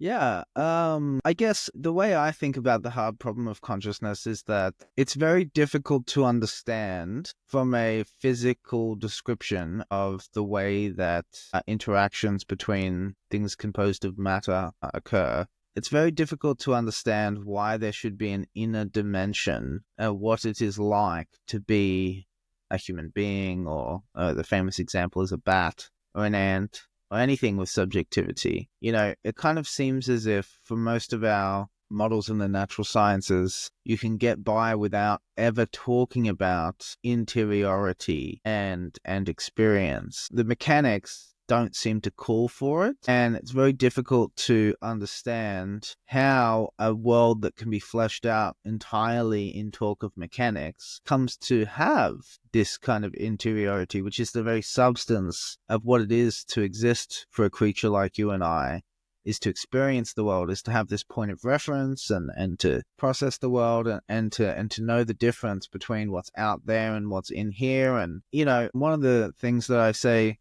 Yeah, I guess the way I think about the hard problem of consciousness is that it's very difficult to understand from a physical description of the way that interactions between things composed of matter occur. It's very difficult to understand why there should be an inner dimension, what it is like to be a human being, or the famous example is a bat or an ant or anything with subjectivity. It kind of seems as if for most of our models in the natural sciences, you can get by without ever talking about interiority and experience. The mechanics don't seem to call for it, and it's very difficult to understand how a world that can be fleshed out entirely in talk of mechanics comes to have this kind of interiority, which is the very substance of what it is to exist for a creature like you and I, is to experience the world, is to have this point of reference and to process the world and to know the difference between what's out there and what's in here. And one of the things that I say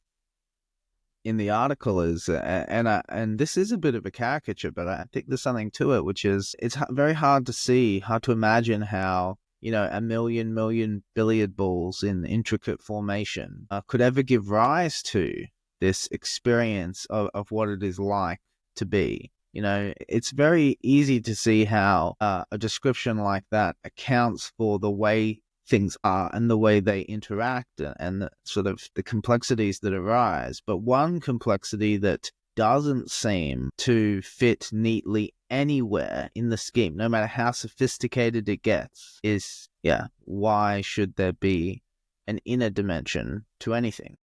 in the article is, and this is a bit of a caricature, but I think there's something to it, which is it's very hard to see, hard to imagine how a million billiard balls in intricate formation could ever give rise to this experience of what it is like to be. It's very easy to see how a description like that accounts for the way things are and the way they interact and the, sort of the complexities that arise. But one complexity that doesn't seem to fit neatly anywhere in the scheme, no matter how sophisticated it gets, is, yeah, why should there be an inner dimension to anything?